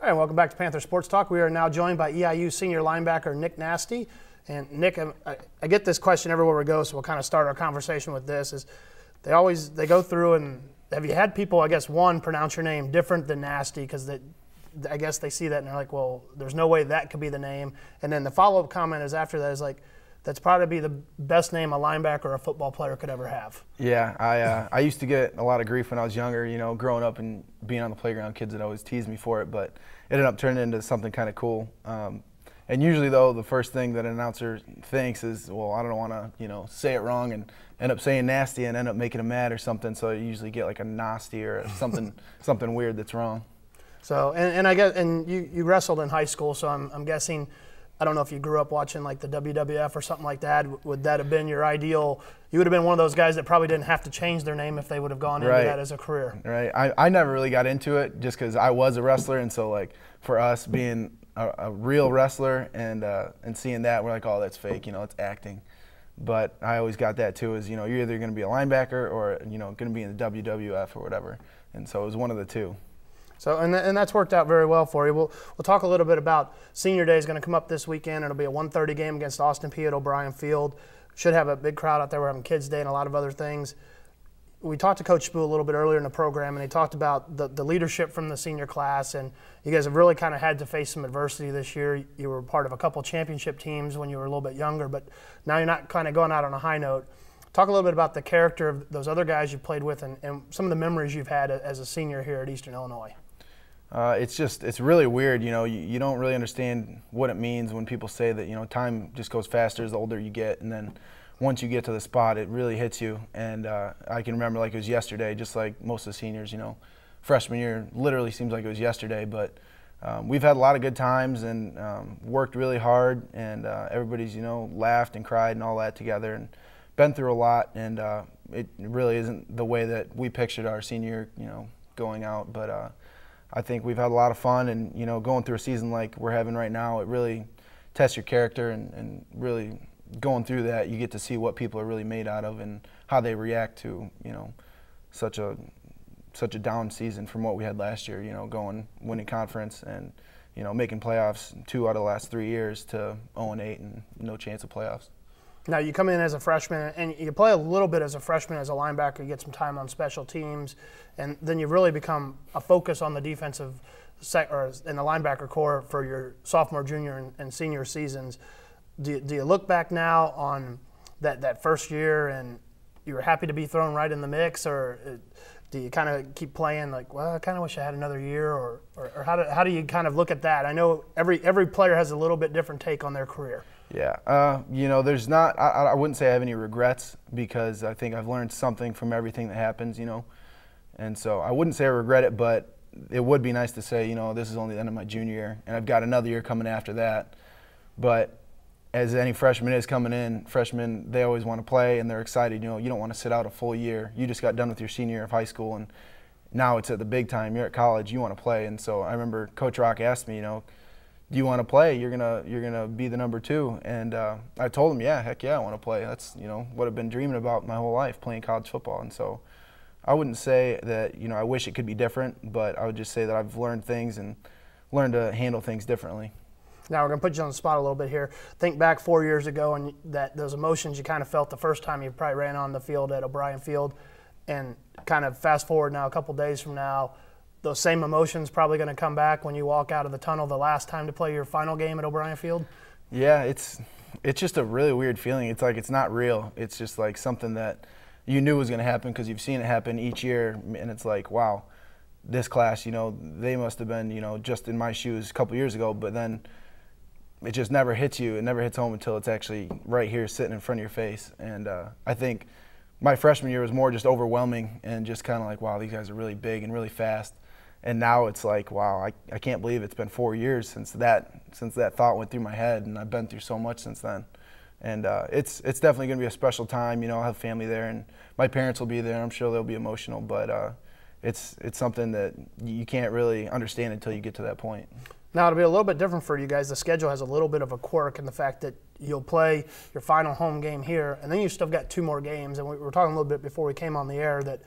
All right, welcome back to Panther Sports Talk. We are now joined by EIU senior linebacker Nick Nasti. And Nick, I get this question everywhere we go, so we'll kind of start our conversation with this. Is they go through and have you had people, I guess, one, pronounce your name different than Nasti because I guess they see that and they're like, well, there's no way that could be the name. And then the follow-up comment is after that is like, that's probably the best name a linebacker or a football player could ever have. Yeah, I used to get a lot of grief when I was younger, growing up and being on the playground. Kids would always tease me for it, but it ended up turning into something kind of cool. And usually, though, the first thing that an announcer thinks is, well, I don't want to, say it wrong and end up saying nasty and end up making them mad or something. So you usually get like a nasty or something weird that's wrong. So, and I guess, and you wrestled in high school, so I'm guessing, I don't know if you grew up watching like the WWF or something like that. Would that have been your ideal? You would have been one of those guys that probably didn't have to change their name if they would have gone into that as a career. Right. I never really got into it just because I was a wrestler, and so like for us being a real wrestler and seeing that, we're like, oh, that's fake. It's acting. But I always got that too. Is you're either going to be a linebacker or going to be in the WWF or whatever. And so it was one of the two. So, and that's worked out very well for you. We'll talk a little bit about Senior Day is going to come up this weekend. It'll be a 1:30 game against Austin Peay at O'Brien Field. Should have a big crowd out there. We're having Kids Day and a lot of other things. We talked to Coach Spoo a little bit earlier in the program, and he talked about the leadership from the senior class, and you guys have really kind of had to face some adversity this year. You were part of a couple championship teams when you were a little bit younger, but now you're not kind of going out on a high note. Talk a little bit about the character of those other guys you've played with and some of the memories you've had as a senior here at Eastern Illinois. It's really weird, you don't really understand what it means when people say that, time just goes faster the older you get, and then once you get to the spot, it really hits you. And I can remember like it was yesterday, just like most of the seniors, freshman year literally seems like it was yesterday, but we've had a lot of good times and worked really hard, and everybody's, laughed and cried and all that together and been through a lot, and it really isn't the way that we pictured our senior year, going out, but I think we've had a lot of fun, and going through a season like we're having right now, it really tests your character, and really going through that, you get to see what people are really made out of and how they react to such a down season from what we had last year. Winning conference and making playoffs 2 out of the last 3 years to 0-8 and no chance of playoffs. Now you come in as a freshman, and you play a little bit as a freshman as a linebacker. You get some time on special teams, and then you really become a focus on the defensive or in the linebacker core for your sophomore, junior, and senior seasons. Do you look back now on that first year, and you were happy to be thrown right in the mix, or do you kind of keep playing like, well, I kind of wish I had another year, or how do you kind of look at that? I know every player has a little bit different take on their career. Yeah, there's not. I wouldn't say I have any regrets because I think I've learned something from everything that happens, and so I wouldn't say I regret it, but it would be nice to say, this is only the end of my junior year, and I've got another year coming after that. But as any freshman is coming in, freshmen, they always want to play and they're excited. You don't want to sit out a full year. You just got done with your senior year of high school, and now it's at the big time. You're at college. You want to play, and so I remember Coach Rock asked me, do you want to play? You're gonna be the number 2, and I told him, yeah, heck yeah, I want to play. That's what I've been dreaming about my whole life, playing college football. And so I wouldn't say that I wish it could be different, but I would just say that I've learned things and learned to handle things differently. Now we're gonna put you on the spot a little bit here. Think back 4 years ago and those emotions you kind of felt the first time you probably ran on the field at O'Brien Field, and kind of fast forward now a couple days from now. Those same emotions probably going to come back when you walk out of the tunnel the last time to play your final game at O'Brien Field? Yeah, it's just a really weird feeling. It's like it's not real. It's just like something that you knew was going to happen because you've seen it happen each year, and it's like, wow, this class, they must have been, just in my shoes a couple years ago, but then it just never hits you. It never hits home until it's actually right here sitting in front of your face. And I think my freshman year was more just overwhelming and just kind of like, wow, these guys are really big and really fast. And now it's like, wow, I can't believe it's been 4 years since that thought went through my head, and I've been through so much since then. And it's definitely going to be a special time. I'll have family there, and my parents will be there. I'm sure they'll be emotional, but it's something that you can't really understand until you get to that point. Now it'll be a little bit different for you guys. The schedule has a little bit of a quirk in the fact that you'll play your final home game here, and then you've still got 2 more games. And we were talking a little bit before we came on the air that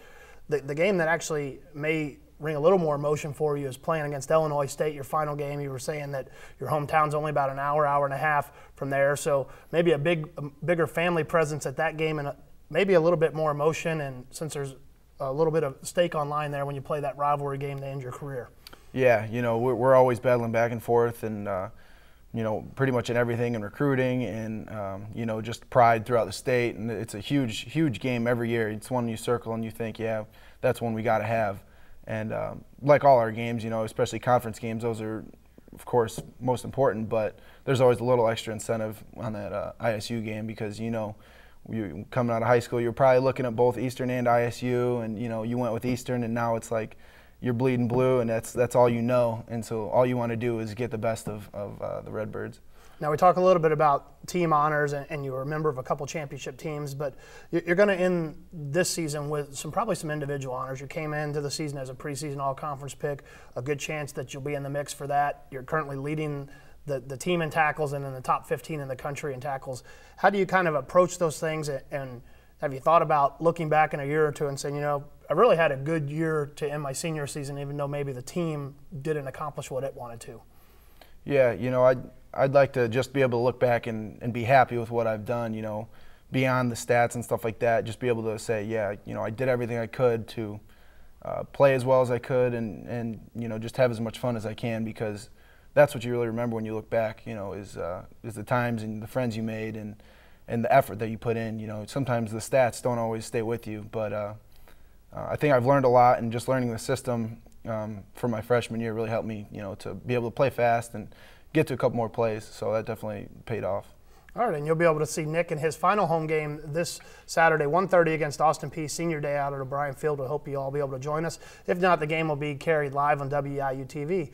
the game that actually may ring a little more emotion for you is playing against Illinois State, your final game. You were saying that your hometown's only about an hour, hour and a half from there, so maybe a bigger family presence at that game and maybe a little bit more emotion, and since there's a little bit of stake on line there when you play that rivalry game to end your career. Yeah, we're always battling back and forth, and pretty much in everything, in recruiting and just pride throughout the state. And it's a huge game every year. It's one you circle and you think, yeah, that's one we got to have. And like all our games, especially conference games, those are, of course, most important. But there's always a little extra incentive on that ISU game because you coming out of high school, you're probably looking at both Eastern and ISU, and you went with Eastern, and now it's like you're bleeding blue, and that's all you know, and so all you want to do is get the best of the Redbirds. Now we talk a little bit about team honors, and you were a member of a couple championship teams, but you're going to end this season with probably some individual honors. You came into the season as a preseason all-conference pick, a good chance that you'll be in the mix for that. You're currently leading the team in tackles and in the top 15 in the country in tackles. How do you kind of approach those things, and have you thought about looking back in a year or two and saying, I really had a good year to end my senior season, even though maybe the team didn't accomplish what it wanted to? Yeah, I'd like to just be able to look back and be happy with what I've done, beyond the stats and stuff like that. Just be able to say, yeah, I did everything I could to play as well as I could and just have as much fun as I can, because that's what you really remember when you look back, is the times and the friends you made and the effort that you put in. Sometimes the stats don't always stay with you, but I think I've learned a lot, and just learning the system for my freshman year really helped me, to be able to play fast and get to a couple more plays. So that definitely paid off. All right, and you'll be able to see Nick in his final home game this Saturday, 1:30 against Austin Peay, senior day out at O'Brien Field. We hope you all be able to join us. If not, the game will be carried live on WIU TV.